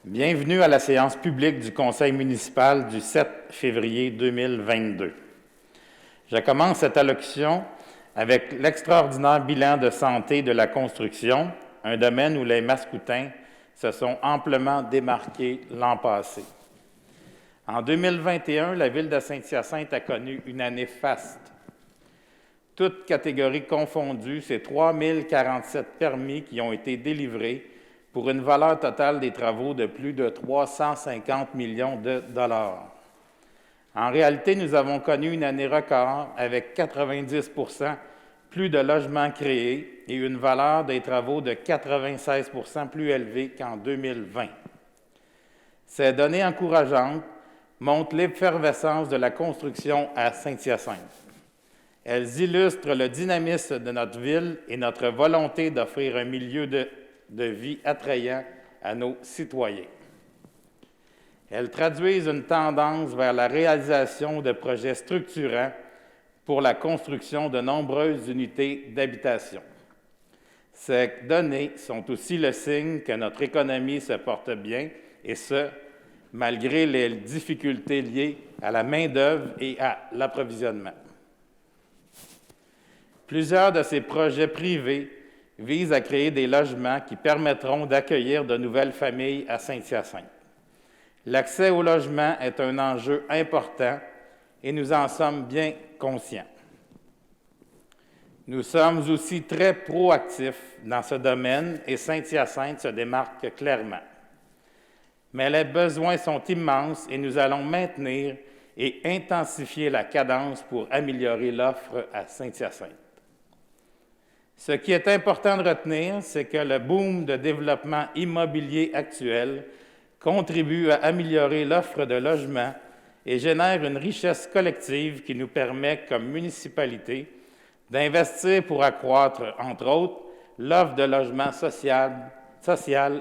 Bienvenue à la séance publique du Conseil municipal du 7 février 2022. Je commence cette allocution avec l'extraordinaire bilan de santé de la construction, un domaine où les Mascoutins se sont amplement démarqués l'an passé. En 2021, la ville de Saint-Hyacinthe a connu une année faste. Toutes catégories confondues, c'est 3 047 permis qui ont été délivrés pour une valeur totale des travaux de plus de 350 millions de dollars. En réalité, nous avons connu une année record avec 90 % plus de logements créés et une valeur des travaux de 96 % plus élevée qu'en 2020. Ces données encourageantes montrent l'effervescence de la construction à Saint-Hyacinthe. Elles illustrent le dynamisme de notre ville et notre volonté d'offrir un milieu de vie attrayant à nos citoyens. Elles traduisent une tendance vers la réalisation de projets structurants pour la construction de nombreuses unités d'habitation. Ces données sont aussi le signe que notre économie se porte bien, et ce, malgré les difficultés liées à la main-d'œuvre et à l'approvisionnement. Plusieurs de ces projets privés visent à créer des logements qui permettront d'accueillir de nouvelles familles à Saint-Hyacinthe. L'accès au logement est un enjeu important et nous en sommes bien conscients. Nous sommes aussi très proactifs dans ce domaine et Saint-Hyacinthe se démarque clairement. Mais les besoins sont immenses et nous allons maintenir et intensifier la cadence pour améliorer l'offre à Saint-Hyacinthe. Ce qui est important de retenir, c'est que le boom de développement immobilier actuel contribue à améliorer l'offre de logements et génère une richesse collective qui nous permet, comme municipalité, d'investir pour accroître, entre autres, l'offre de logements social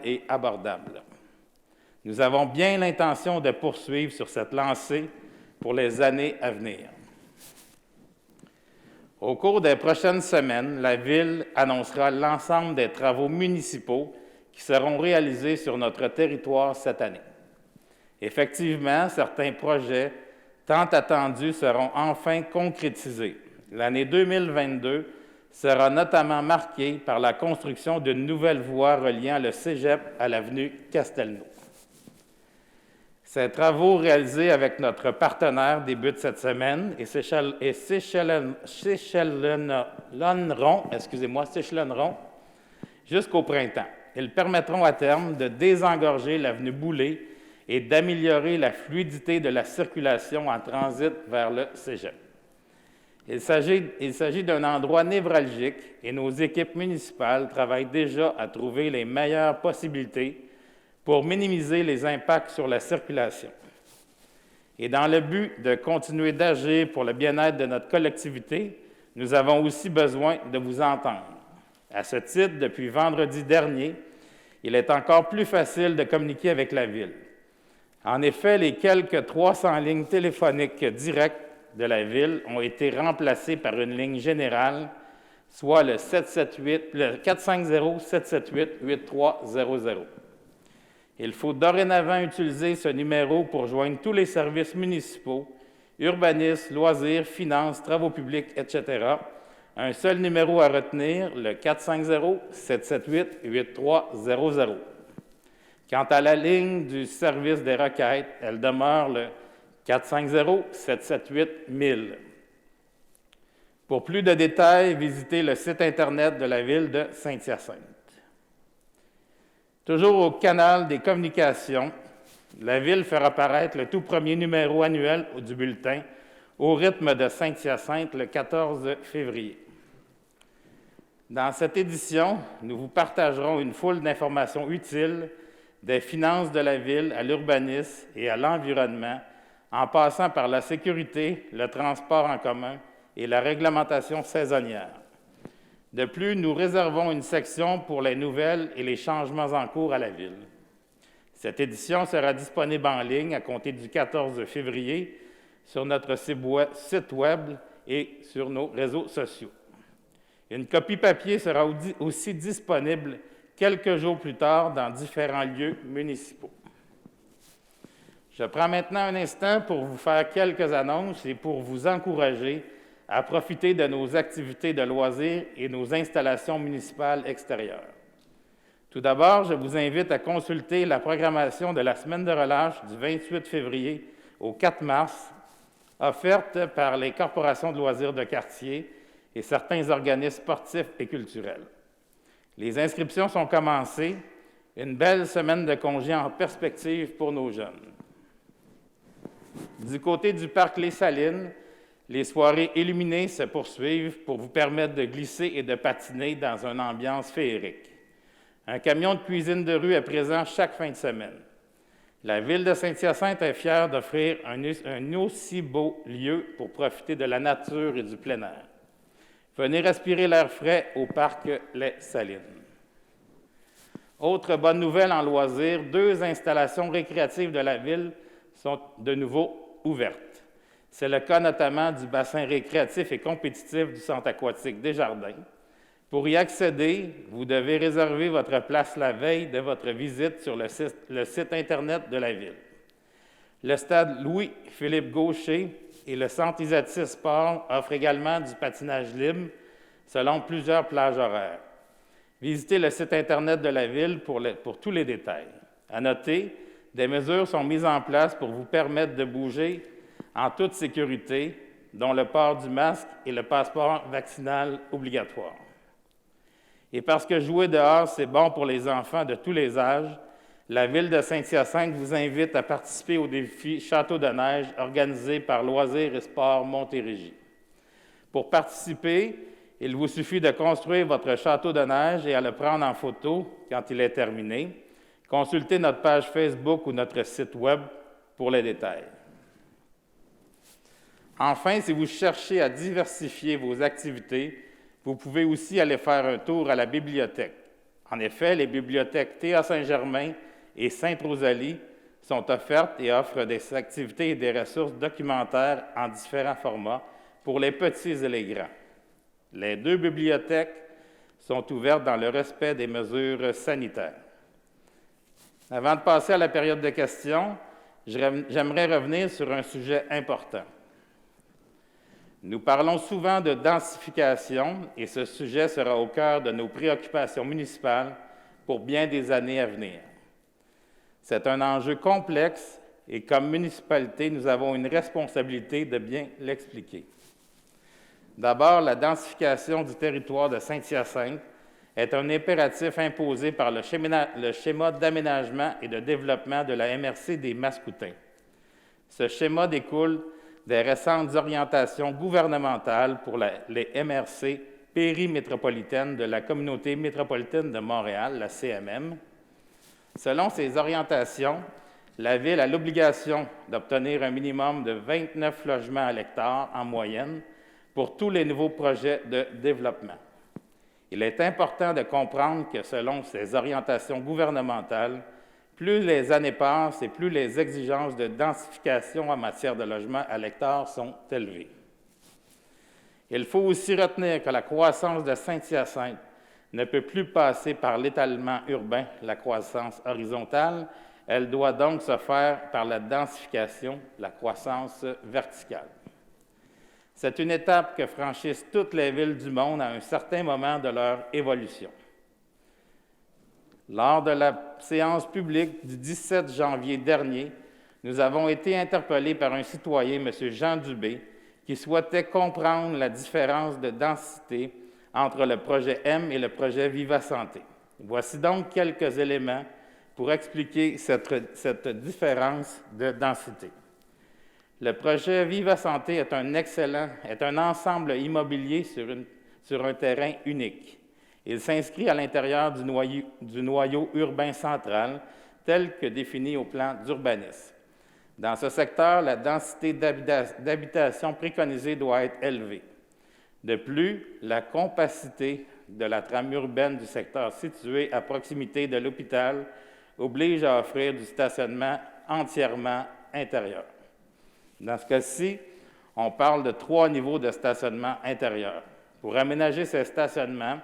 et abordable. Nous avons bien l'intention de poursuivre sur cette lancée pour les années à venir. Au cours des prochaines semaines, la Ville annoncera l'ensemble des travaux municipaux qui seront réalisés sur notre territoire cette année. Effectivement, certains projets tant attendus seront enfin concrétisés. L'année 2022 sera notamment marquée par la construction d'une nouvelle voie reliant le Cégep à l'avenue Castelnau. Ces travaux réalisés avec notre partenaire débutent cette semaine et s'échelonneront jusqu'au printemps. Ils permettront à terme de désengorger l'avenue Boulay et d'améliorer la fluidité de la circulation en transit vers le Cégep. Il s'agit d'un endroit névralgique et nos équipes municipales travaillent déjà à trouver les meilleures possibilités pour minimiser les impacts sur la circulation. Et dans le but de continuer d'agir pour le bien-être de notre collectivité, nous avons aussi besoin de vous entendre. À ce titre, depuis vendredi dernier, il est encore plus facile de communiquer avec la Ville. En effet, les quelques 300 lignes téléphoniques directes de la Ville ont été remplacées par une ligne générale, soit le 450-778-8300. Il faut dorénavant utiliser ce numéro pour joindre tous les services municipaux, urbanisme, loisirs, finances, travaux publics, etc. Un seul numéro à retenir, le 450-778-8300. Quant à la ligne du service des requêtes, elle demeure le 450-778-1000. Pour plus de détails, visitez le site Internet de la Ville de Saint-Hyacinthe. Toujours au canal des communications, la Ville fera paraître le tout premier numéro annuel du bulletin au rythme de Saint-Hyacinthe le 14 février. Dans cette édition, nous vous partagerons une foule d'informations utiles des finances de la Ville à l'urbanisme et à l'environnement, en passant par la sécurité, le transport en commun et la réglementation saisonnière. De plus, nous réservons une section pour les nouvelles et les changements en cours à la Ville. Cette édition sera disponible en ligne à compter du 14 février sur notre site Web et sur nos réseaux sociaux. Une copie papier sera aussi disponible quelques jours plus tard dans différents lieux municipaux. Je prends maintenant un instant pour vous faire quelques annonces et pour vous encourager à profiter de nos activités de loisirs et nos installations municipales extérieures. Tout d'abord, je vous invite à consulter la programmation de la semaine de relâche du 28 février au 4 mars, offerte par les corporations de loisirs de quartier et certains organismes sportifs et culturels. Les inscriptions sont commencées. Une belle semaine de congé en perspective pour nos jeunes. Du côté du parc Les Salines, les soirées illuminées se poursuivent pour vous permettre de glisser et de patiner dans une ambiance féerique. Un camion de cuisine de rue est présent chaque fin de semaine. La Ville de Saint-Hyacinthe est fière d'offrir un aussi beau lieu pour profiter de la nature et du plein air. Venez respirer l'air frais au parc Les Salines. Autre bonne nouvelle en loisirs, 2 installations récréatives de la Ville sont de nouveau ouvertes. C'est le cas notamment du bassin récréatif et compétitif du Centre aquatique Desjardins. Pour y accéder, vous devez réserver votre place la veille de votre visite sur le site Internet de la Ville. Le stade Louis-Philippe Gaucher et le Centre Isatis Sport offrent également du patinage libre selon plusieurs plages horaires. Visitez le site Internet de la Ville pour tous les détails. À noter, des mesures sont mises en place pour vous permettre de bouger en toute sécurité, dont le port du masque et le passeport vaccinal obligatoire. Et parce que jouer dehors, c'est bon pour les enfants de tous les âges, la Ville de Saint-Hyacinthe vous invite à participer au défi Château de neige organisé par Loisirs et Sports Montérégie. Pour participer, il vous suffit de construire votre château de neige et à le prendre en photo quand il est terminé. Consultez notre page Facebook ou notre site Web pour les détails. Enfin, si vous cherchez à diversifier vos activités, vous pouvez aussi aller faire un tour à la bibliothèque. En effet, les bibliothèques Théa Saint-Germain et Sainte-Rosalie sont offertes et offrent des activités et des ressources documentaires en différents formats pour les petits et les grands. Les 2 bibliothèques sont ouvertes dans le respect des mesures sanitaires. Avant de passer à la période de questions, j'aimerais revenir sur un sujet important. Nous parlons souvent de densification et ce sujet sera au cœur de nos préoccupations municipales pour bien des années à venir. C'est un enjeu complexe et comme municipalité, nous avons une responsabilité de bien l'expliquer. D'abord, la densification du territoire de Saint-Hyacinthe est un impératif imposé par le schéma d'aménagement et de développement de la MRC des Mascoutins. Ce schéma découle des récentes orientations gouvernementales pour les MRC périmétropolitaines de la Communauté métropolitaine de Montréal, la CMM. Selon ces orientations, la Ville a l'obligation d'obtenir un minimum de 29 logements à l'hectare en moyenne pour tous les nouveaux projets de développement. Il est important de comprendre que selon ces orientations gouvernementales, plus les années passent et plus les exigences de densification en matière de logement à l'hectare sont élevées. Il faut aussi retenir que la croissance de Saint-Hyacinthe ne peut plus passer par l'étalement urbain, la croissance horizontale, elle doit donc se faire par la densification, la croissance verticale. C'est une étape que franchissent toutes les villes du monde à un certain moment de leur évolution. Lors de la séance publique du 17 janvier dernier, nous avons été interpellés par un citoyen, M. Jean Dubé, qui souhaitait comprendre la différence de densité entre le projet M et le projet Viva Santé. Voici donc quelques éléments pour expliquer cette différence de densité. Le projet Viva Santé est un ensemble immobilier sur un terrain unique. Il s'inscrit à l'intérieur du noyau urbain central, tel que défini au plan d'urbanisme. Dans ce secteur, la densité d'habitation préconisée doit être élevée. De plus, la compacité de la trame urbaine du secteur situé à proximité de l'hôpital oblige à offrir du stationnement entièrement intérieur. Dans ce cas-ci, on parle de 3 niveaux de stationnement intérieur. Pour aménager ces stationnements,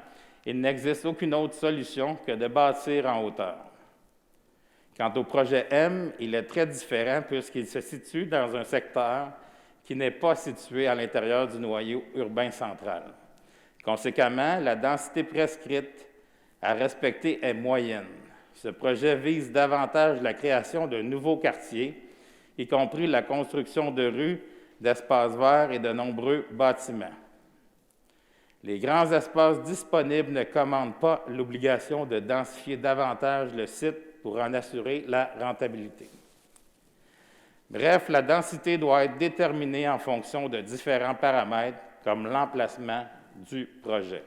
il n'existe aucune autre solution que de bâtir en hauteur. Quant au projet M, il est très différent puisqu'il se situe dans un secteur qui n'est pas situé à l'intérieur du noyau urbain central. Conséquemment, la densité prescrite à respecter est moyenne. Ce projet vise davantage la création de nouveaux quartiers, y compris la construction de rues, d'espaces verts et de nombreux bâtiments. Les grands espaces disponibles ne commandent pas l'obligation de densifier davantage le site pour en assurer la rentabilité. Bref, la densité doit être déterminée en fonction de différents paramètres, comme l'emplacement du projet.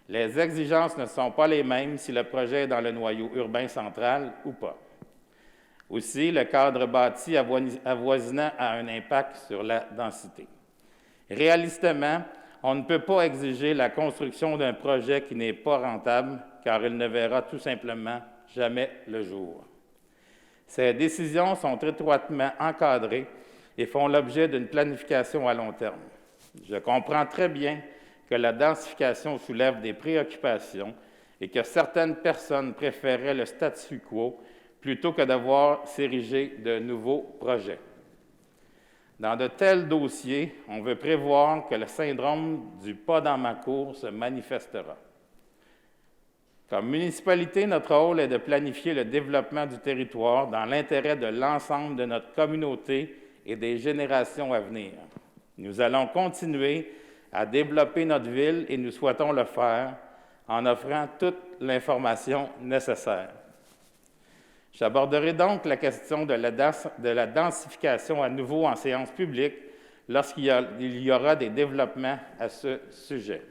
Les exigences ne sont pas les mêmes si le projet est dans le noyau urbain central ou pas. Aussi, le cadre bâti avoisinant a un impact sur la densité. Réalistement, on ne peut pas exiger la construction d'un projet qui n'est pas rentable, car il ne verra tout simplement jamais le jour. Ces décisions sont étroitement encadrées et font l'objet d'une planification à long terme. Je comprends très bien que la densification soulève des préoccupations et que certaines personnes préféraient le statu quo plutôt que de voir s'ériger de nouveaux projets. Dans de tels dossiers, on veut prévoir que le syndrome du « pas dans ma cour » se manifestera. Comme municipalité, notre rôle est de planifier le développement du territoire dans l'intérêt de l'ensemble de notre communauté et des générations à venir. Nous allons continuer à développer notre ville et nous souhaitons le faire en offrant toute l'information nécessaire. J'aborderai donc la question de la densification à nouveau en séance publique lorsqu'il y aura des développements à ce sujet.